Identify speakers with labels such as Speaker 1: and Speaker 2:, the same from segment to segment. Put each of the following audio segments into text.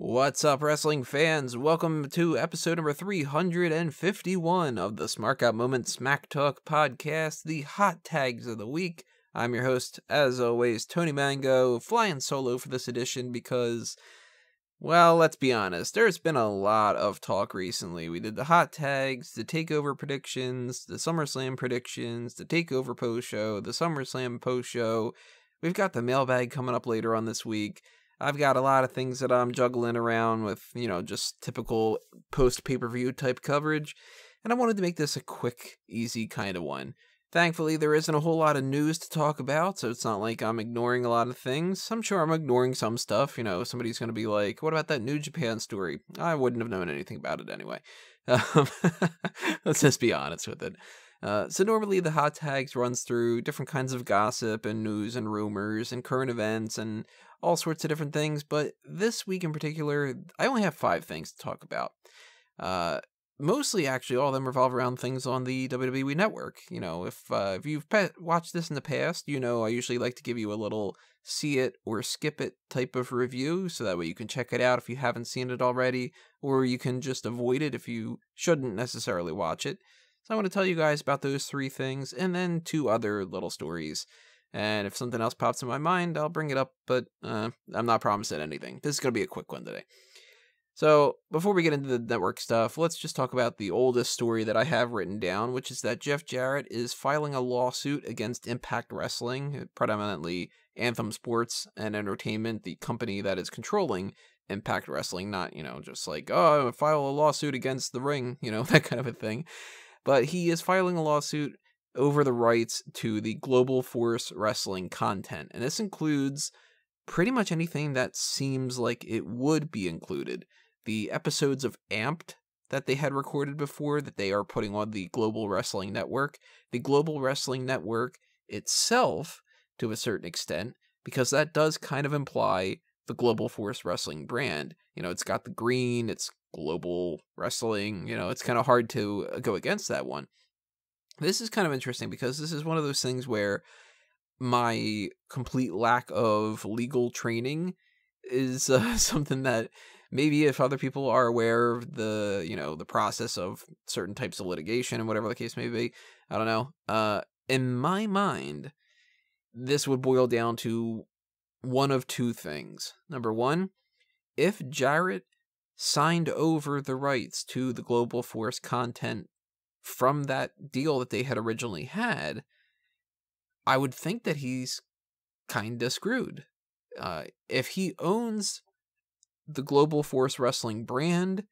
Speaker 1: What's up, wrestling fans? Welcome to episode number 351 of the Smark Out Moment Smack Talk podcast, the hot tags of the week. I'm your host, as always, Tony Mango, flying solo for this edition because, well, let's be honest, there's been a lot of talk recently. We did the hot tags, the TakeOver predictions, the SummerSlam predictions, the TakeOver post-show, the SummerSlam post-show. We've got the mailbag coming up later on this week. I've got a lot of things that I'm juggling around with, just typical post-pay-per-view type coverage, and I wanted to make this a quick, easy kind of one. Thankfully, there isn't a whole lot of news to talk about, so it's not like I'm ignoring a lot of things. I'm sure I'm ignoring some stuff. Somebody's going to be like, what about that New Japan story? I wouldn't have known anything about it anyway. Let's just be honest with it. So normally the hot tags runs through different kinds of gossip and news and rumors and current events and all sorts of different things, but this week in particular, I only have 5 things to talk about. Mostly, actually, all of them revolve around things on the WWE Network. If you've watched this in the past, I usually like to give you a little see it or skip it type of review, so that way you can check it out if you haven't seen it already, or you can just avoid it if you shouldn't necessarily watch it. So I want to tell you guys about those 3 things, and then 2 other little stories. And if something else pops in my mind, I'll bring it up, but I'm not promising anything. This is going to be a quick one today. So, before we get into the network stuff, let's just talk about the oldest story that I have written down, which is that Jeff Jarrett is filing a lawsuit against Impact Wrestling, predominantly Anthem Sports and Entertainment, the company that is controlling Impact Wrestling, not, just like, oh, file a lawsuit against the ring, that kind of a thing. But he is filing a lawsuit over the rights to the Global Force Wrestling content, and this includes pretty much anything that seems like it would be included. The episodes of Amped that they had recorded before that they are putting on the Global Wrestling Network. The Global Wrestling Network itself, to a certain extent, because that does kind of imply the Global Force Wrestling brand. It's got the green, it's Global Wrestling, it's kind of hard to go against that one. This is kind of interesting because this is one of those things where my complete lack of legal training is something that maybe if other people are aware of the process of certain types of litigation and whatever the case may be, I don't know. In my mind, this would boil down to one of 2 things. Number 1, if Jarrett signed over the rights to the Global Force content from that deal that they had originally had, I would think that he's kinda screwed. If he owns the Global Force Wrestling brand,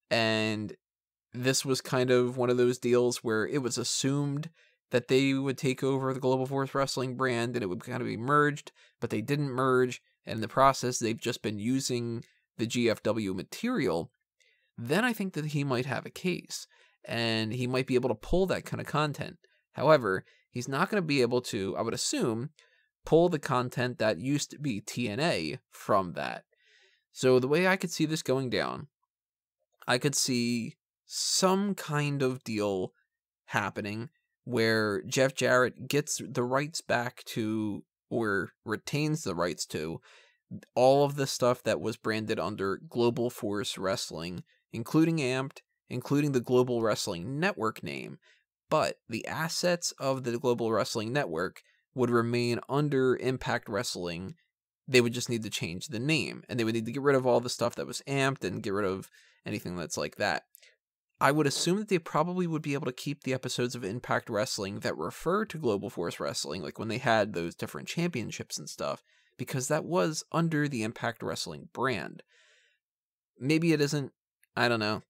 Speaker 1: and this was kind of one of those deals where it was assumed that they would take over the Global Force Wrestling brand and it would kind of be merged, but they didn't merge, and in the process they've just been using the GFW material, then I think that he might have a case, and he might be able to pull that kind of content. However, he's not going to be able to, I would assume, pull the content that used to be TNA from that. So the way I could see this going down, I could see some kind of deal happening where Jeff Jarrett gets the rights back to, or retains the rights to, all of the stuff that was branded under Global Force Wrestling, including Amped, including the Global Wrestling Network name, but the assets of the Global Wrestling Network would remain under Impact Wrestling. They would just need to change the name, and they would need to get rid of all the stuff that was Amped and get rid of anything that's like that. I would assume that they probably would be able to keep the episodes of Impact Wrestling that refer to Global Force Wrestling, like when they had those different championships and stuff, because that was under the Impact Wrestling brand. Maybe it isn't. I don't know.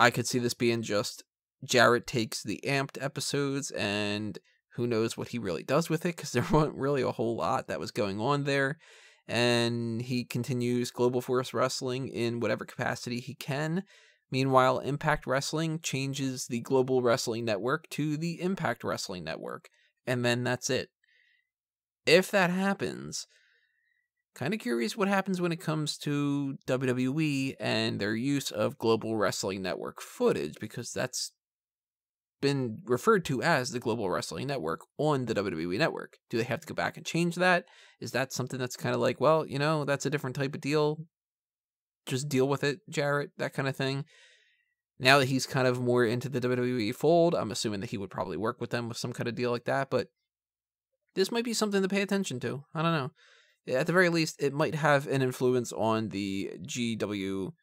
Speaker 1: I could see this being just Jarrett takes the Amped episodes, and who knows what he really does with it, because there wasn't really a whole lot that was going on there, and he continues Global Force Wrestling in whatever capacity he can. Meanwhile, Impact Wrestling changes the Global Wrestling Network to the Impact Wrestling Network, and then that's it. If that happens, kind of curious what happens when it comes to WWE and their use of Global Wrestling Network footage, because that's been referred to as the Global Wrestling Network on the WWE Network. Do they have to go back and change that? Is that something that's kind of like, well, that's a different type of deal? just deal with it, Jarrett, that kind of thing. Now that he's kind of more into the WWE fold, I'm assuming that he would probably work with them with some kind of deal like that, but this might be something to pay attention to. I don't know. At the very least, it might have an influence on the GWN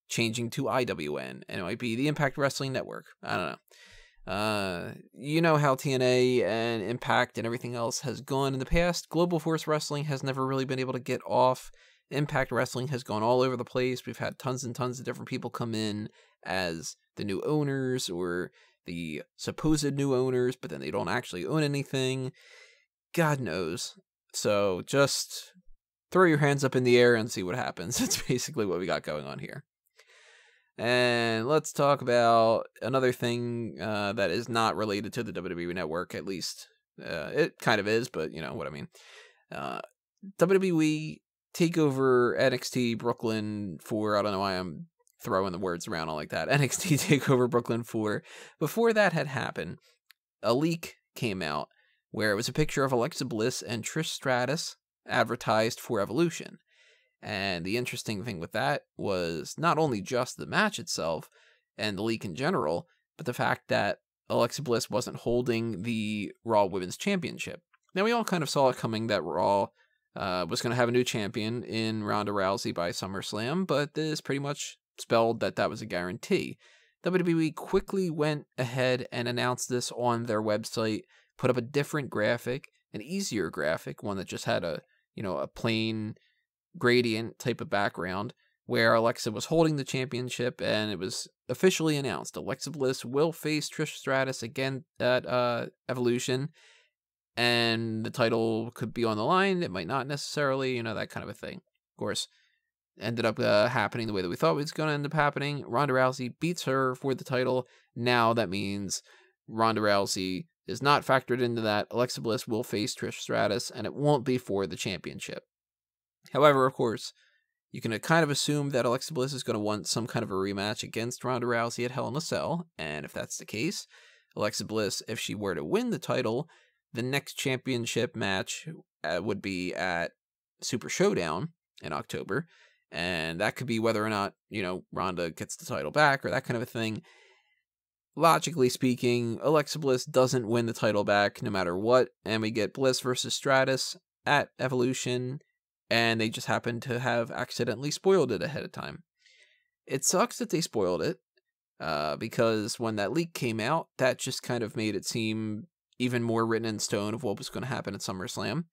Speaker 1: changing to IWN, and it might be the Impact Wrestling Network. I don't know. You know how TNA and Impact and everything else has gone in the past. Global Force Wrestling has never really been able to get off. Impact Wrestling has gone all over the place. We've had tons and tons of different people come in as the new owners or the supposed new owners, but then they don't actually own anything. God knows. So just throw your hands up in the air and see what happens. That's basically what we got going on here. And let's talk about another thing that is not related to the WWE Network, at least. It kind of is, but you know what I mean. WWE TakeOver NXT Brooklyn for, I don't know why I'm throwing the words around all like that. NXT TakeOver Brooklyn for. Before that had happened, a leak came out where it was a picture of Alexa Bliss and Trish Stratus advertised for Evolution. And the interesting thing with that was not only just the match itself and the leak in general, but the fact that Alexa Bliss wasn't holding the Raw Women's Championship. Now, we all kind of saw it coming that Raw was going to have a new champion in Ronda Rousey by SummerSlam, but this pretty much spelled that that was a guarantee. WWE quickly went ahead and announced this on their website, put up a different graphic, an easier graphic, one that just had a plain gradient type of background, where Alexa was holding the championship, and it was officially announced Alexa Bliss will face Trish Stratus again at Evolution, and the title could be on the line. It might not necessarily, that kind of a thing. Of course, ended up happening the way that we thought it was going to end up happening. Ronda Rousey beats her for the title. Now that means Ronda Rousey is not factored into that. Alexa Bliss will face Trish Stratus, and it won't be for the championship. However, of course, you can kind of assume that Alexa Bliss is going to want some kind of a rematch against Ronda Rousey at Hell in a Cell, and if that's the case, Alexa Bliss, if she were to win the title, the next championship match would be at Super Showdown in October, and that could be whether or not, Ronda gets the title back or that kind of a thing. Logically speaking, Alexa Bliss doesn't win the title back no matter what, and we get Bliss versus Stratus at Evolution, and they just happen to have accidentally spoiled it ahead of time. It sucks that they spoiled it, because when that leak came out, that just kind of made it seem even more written in stone of what was going to happen at SummerSlam.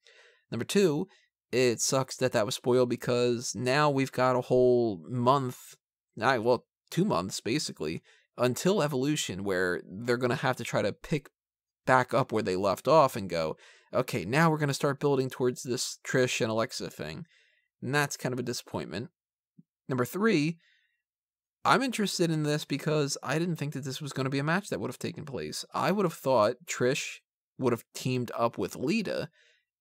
Speaker 1: Number two, it sucks that that was spoiled because now we've got a whole month, 2 months basically, until Evolution, where they're going to have to try to pick back up where they left off and go, okay, now we're going to start building towards this Trish and Alexa thing. And that's kind of a disappointment. Number three, I'm interested in this because I didn't think that this was going to be a match that would have taken place. I would have thought Trish would have teamed up with Lita,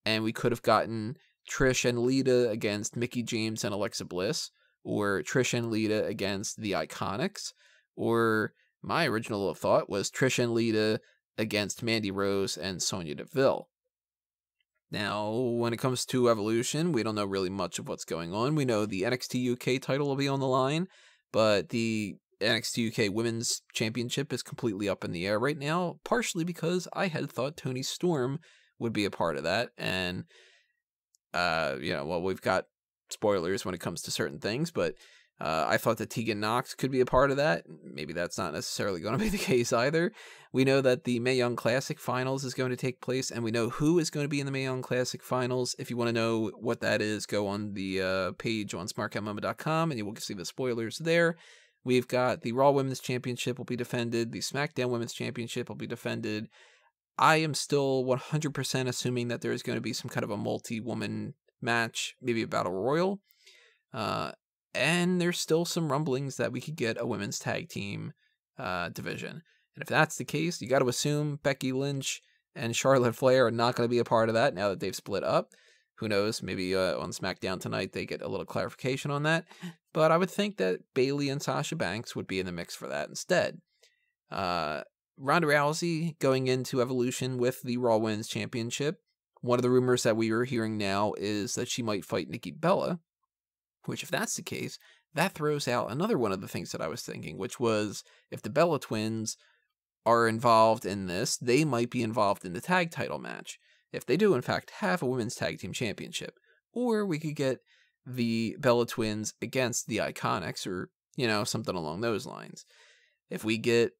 Speaker 1: and we could have gotten Trish and Lita against Mickie James and Alexa Bliss, or Trish and Lita against the Iconics, or my original thought was Trish and Lita against Mandy Rose and Sonya Deville. Now, when it comes to Evolution, we don't know really much of what's going on. We know the NXT UK title will be on the line, but the NXT UK Women's Championship is completely up in the air right now, partially because I had thought Toni Storm would be a part of that, and, we've got spoilers when it comes to certain things, but I thought that Tegan Nox could be a part of that. Maybe that's not necessarily going to be the case either. We know that the Mae Young Classic Finals is going to take place, and we know who is going to be in the Mae Young Classic Finals. If you want to know what that is, go on the page on smarkatmoment.com, and you will see the spoilers there. We've got the Raw Women's Championship will be defended. The SmackDown Women's Championship will be defended. I am still 100% assuming that there is going to be some kind of a multi-woman match, maybe a Battle Royal. And there's still some rumblings that we could get a women's tag team division. And if that's the case, you got to assume Becky Lynch and Charlotte Flair are not going to be a part of that now that they've split up. Who knows? Maybe on SmackDown tonight they get a little clarification on that. But I would think that Bayley and Sasha Banks would be in the mix for that instead. Ronda Rousey going into Evolution with the Raw Women's Championship. One of the rumors that we are hearing now is that she might fight Nikki Bella Which, if that's the case, that throws out another one of the things that I was thinking, which was if the Bella Twins are involved in this, they might be involved in the tag title match. If they do, in fact, have a women's tag team championship. Or we could get the Bella Twins against the Iconics, or, something along those lines. If we get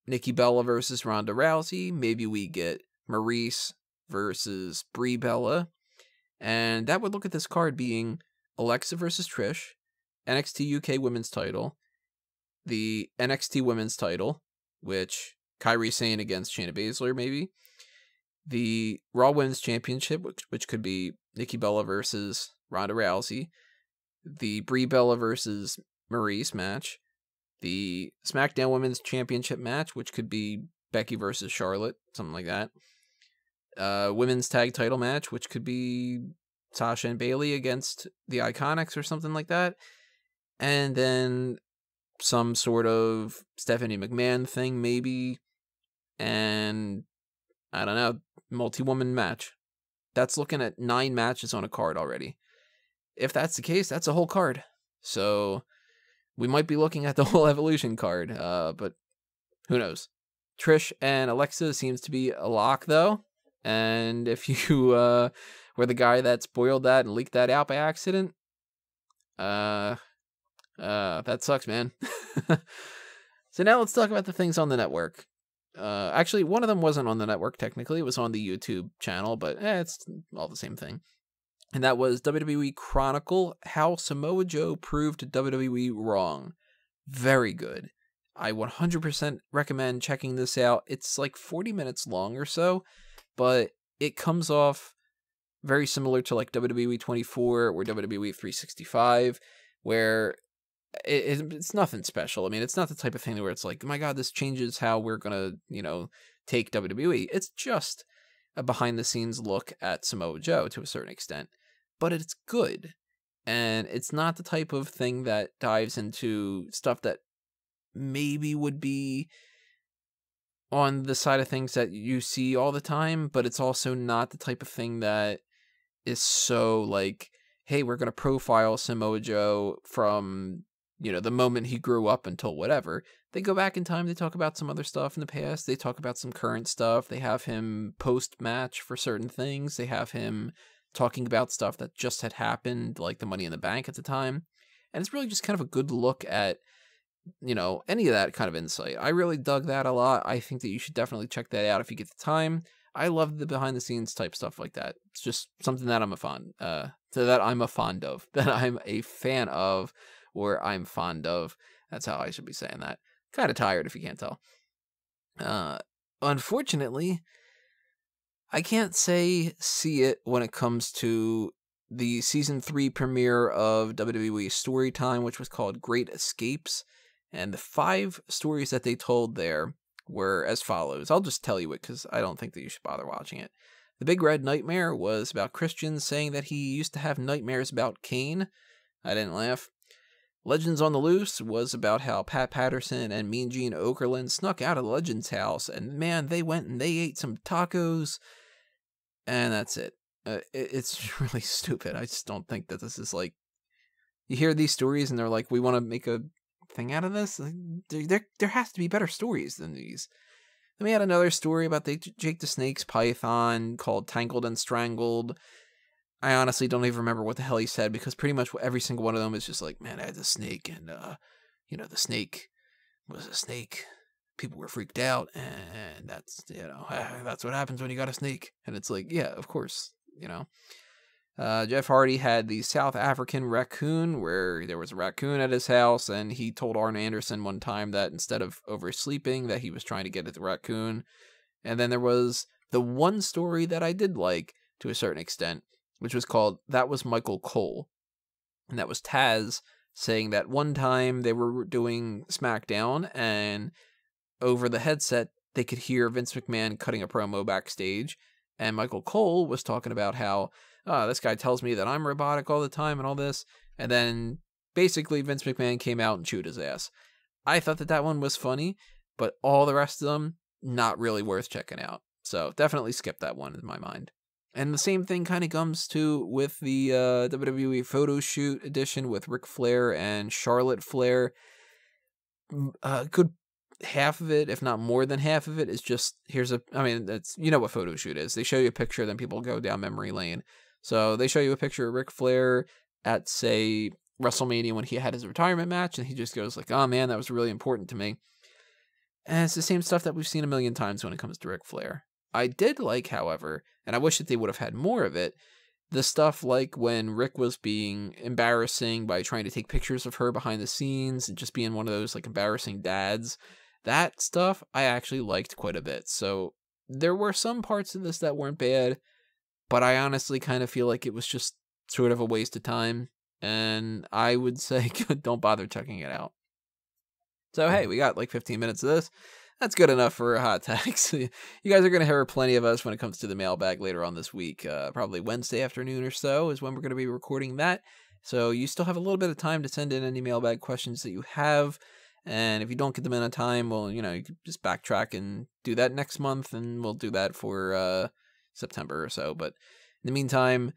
Speaker 1: Nikki Bella versus Ronda Rousey, maybe we get Maurice versus Brie Bella. And that would look at this card being Alexa versus Trish, NXT UK Women's title, the NXT Women's title, which Kairi Sane against Shayna Baszler, maybe, the Raw Women's Championship, which could be Nikki Bella versus Ronda Rousey, the Brie Bella versus Maurice match, the SmackDown Women's Championship match, which could be Becky versus Charlotte, something like that, Women's Tag Title match, which could be Sasha and Bayley against the Iconics or something like that, and then some sort of Stephanie McMahon thing, maybe, and I don't know, multi-woman match. That's looking at 9 matches on a card already. If that's the case, that's a whole card. So we might be looking at the whole Evolution card, but who knows? Trish and Alexa seems to be a lock, though. And if you were the guy that spoiled that and leaked that out by accident, that sucks, man. So now let's talk about the things on the network. Actually, one of them wasn't on the network, technically. It was on the YouTube channel, but it's all the same thing. And that was WWE Chronicle, How Samoa Joe Proved WWE Wrong. Very good. I 100% recommend checking this out. It's like 40 minutes long or so, but it comes off very similar to like WWE 24 or WWE 365, where it's nothing special. I mean, it's not the type of thing where it's like, oh my God, this changes how we're going to, take WWE. It's just a behind-the-scenes look at Samoa Joe to a certain extent, but it's good. And it's not the type of thing that dives into stuff that maybe would be on the side of things that you see all the time, but it's also not the type of thing that is so like, hey, we're going to profile Samoa Joe from, the moment he grew up until whatever. They go back in time, they talk about some other stuff in the past, they talk about some current stuff, they have him post-match for certain things, they have him talking about stuff that just had happened, like the Money in the Bank at the time, and it's really just kind of a good look at, any of that kind of insight. I really dug that a lot. I think that you should definitely check that out if you get the time. I love the behind-the-scenes type stuff like that. It's just something that I'm a fan of, that I'm a fan of, or I'm fond of. That's how I should be saying that. Kind of tired if you can't tell. Unfortunately, I can't see it when it comes to the Season 3 premiere of WWE Story Time, which was called Great Escapes. And the 5 stories that they told there were as follows. I'll just tell you it because I don't think that you should bother watching it. The Big Red Nightmare was about Christian saying that he used to have nightmares about Kane. I didn't laugh. Legends on the Loose was about how Pat Patterson and Mean Gene Okerlund snuck out of the Legends house, and man, they went and they ate some tacos, and that's it. It's really stupid. I just don't think that this is like, you hear these stories and they're like, we want to make a thing out of this. There has to be better stories than these. Then we had another story about the Jake the Snake's python called Tangled and Strangled. I honestly don't even remember what the hell he said, because pretty much every single one of them is just like, man, I had the snake, and the snake was a snake. People were freaked out, and that's that's what happens when you got a snake. And it's like, yeah, of course, Jeff Hardy had the South African raccoon, where there was a raccoon at his house, and he told Arn Anderson one time that instead of oversleeping, that he was trying to get at the raccoon. And then there was the one story that I did like to a certain extent, which was called That Was Michael Cole. And that was Taz saying that one time they were doing SmackDown, and over the headset, they could hear Vince McMahon cutting a promo backstage. And Michael Cole was talking about how, this guy tells me that I'm robotic all the time and all this. And then basically Vince McMahon came out and chewed his ass. I thought that one was funny, but all the rest of them, not really worth checking out. So definitely skip that one in my mind. And the same thing kind of comes to with the WWE photo shoot edition with Ric Flair and Charlotte Flair. A good half of it, if not more than half of it, is just, that's, you know what photo shoot is. They show you a picture, then people go down memory lane. So they show you a picture of Ric Flair at, say, WrestleMania when he had his retirement match, and he just goes like, oh man, that was really important to me. And it's the same stuff that we've seen a million times when it comes to Ric Flair. I did like, however, and I wish that they would have had more of it, the stuff like when Rick was being embarrassing by trying to take pictures of her behind the scenes and just being one of those like embarrassing dads. That stuff I actually liked quite a bit. So there were some parts of this that weren't bad, but I honestly kind of feel like it was just sort of a waste of time. And I would say don't bother checking it out. So hey, we got like 15 minutes of this. That's good enough for hot tags. You guys are going to hear plenty of us when it comes to the mailbag later on this week. Probably Wednesday afternoon or so is when we're going to be recording that. So you still have a little bit of time to send in any mailbag questions that you have. And if you don't get them in on time, well, you can just backtrack and do that next month. And we'll do that for September or so. But in the meantime,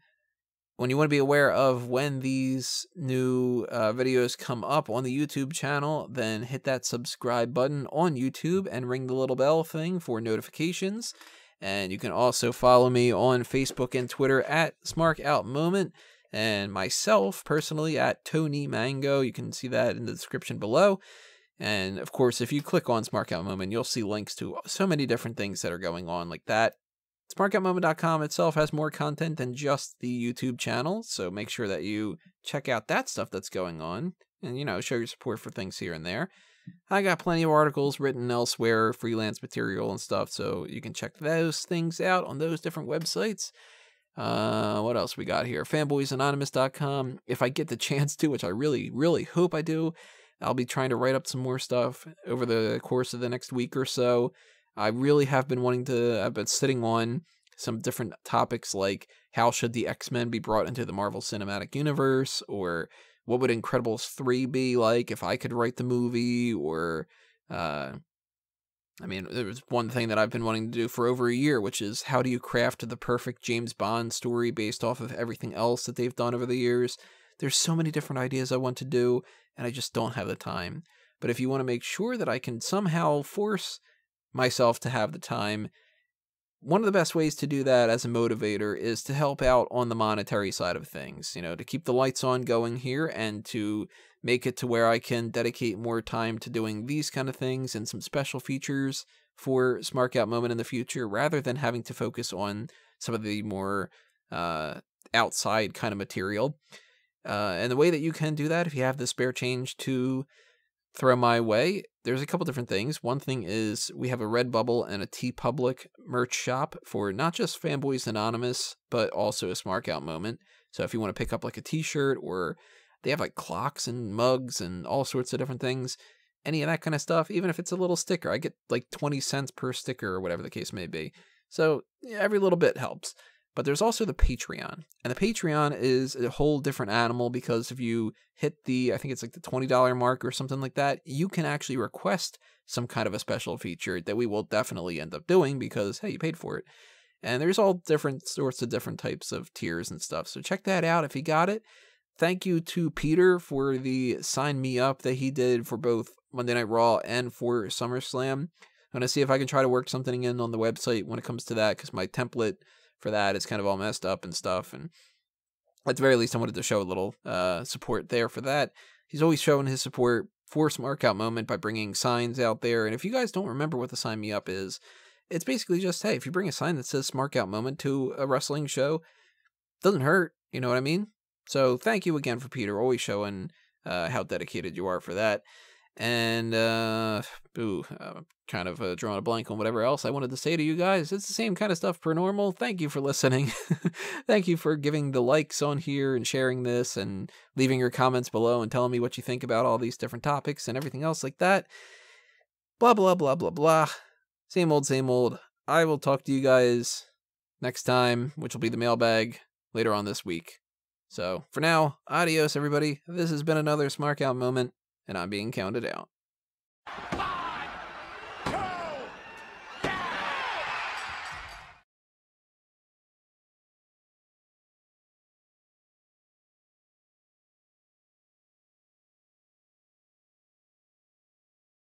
Speaker 1: when you want to be aware of when these new videos come up on the YouTube channel, then hit that subscribe button on YouTube and ring the little bell thing for notifications. And you can also follow me on Facebook and Twitter at SmarkOutMoment, and myself personally at Tony Mango. You can see that in the description below. And of course, if you click on SmarkOutMoment, you'll see links to so many different things that are going on like that. SmarkOutMoment.com itself has more content than just the YouTube channel, so make sure that you check out that stuff that's going on and, show your support for things here and there. I got plenty of articles written elsewhere, freelance material and stuff, so you can check those things out on those different websites. What else we got here? FanboysAnonymous.com. If I get the chance to, which I really, really hope I do, I'll be trying to write up some more stuff over the course of the next week or so. I really have been I've been sitting on some different topics like how should the X-Men be brought into the Marvel Cinematic Universe, or what would Incredibles 3 be like if I could write the movie, or, there was one thing that I've been wanting to do for over a year, which is how do you craft the perfect James Bond story based off of everything else that they've done over the years. There's so many different ideas I want to do, and I just don't have the time. But if you want to make sure that I can somehow force myself to have the time, one of the best ways to do that as a motivator is to help out on the monetary side of things, to keep the lights on going here and to make it to where I can dedicate more time to doing these kind of things and some special features for Smark Out Moment in the future, rather than having to focus on some of the more outside kind of material. And the way that you can do that, if you have the spare change to throw my way, there's a couple different things. One thing is we have a Redbubble and a TeePublic merch shop for not just Fanboys Anonymous, but also a Smark Out Moment. So if you want to pick up like a t-shirt, or they have like clocks and mugs and all sorts of different things, any of that kind of stuff, even if it's a little sticker, I get like 20 cents per sticker or whatever the case may be. So yeah, every little bit helps. But there's also the Patreon, and the Patreon is a whole different animal, because if you hit I think it's like the $20 mark or something like that, you can actually request some kind of a special feature that we will definitely end up doing because, hey, you paid for it. And there's all different sorts of different types of tiers and stuff. So check that out if you got it. Thank you to Peter for the sign me up that he did for both Monday Night Raw and for SummerSlam. I'm going to see if I can try to work something in on the website when it comes to that, because my template for that is kind of all messed up and stuff, and at the very least I wanted to show a little support there for that. He's always showing his support for Smark Out Moment by bringing signs out there, and if you guys don't remember what the Sign Me Up is, it's basically just, hey, if you bring a sign that says Smark Out Moment to a wrestling show, it doesn't hurt, you know what I mean? So thank you again for Peter, always showing how dedicated you are for that. And, kind of drawing a blank on whatever else I wanted to say to you guys. It's the same kind of stuff per normal. Thank you for listening. Thank you for giving the likes on here and sharing this and leaving your comments below and telling me what you think about all these different topics and everything else like that. Blah, blah, blah, blah, blah. Same old, same old. I will talk to you guys next time, which will be the mailbag later on this week. So, for now, adios, everybody. This has been another Smark Out Moment, and I'm being counted out.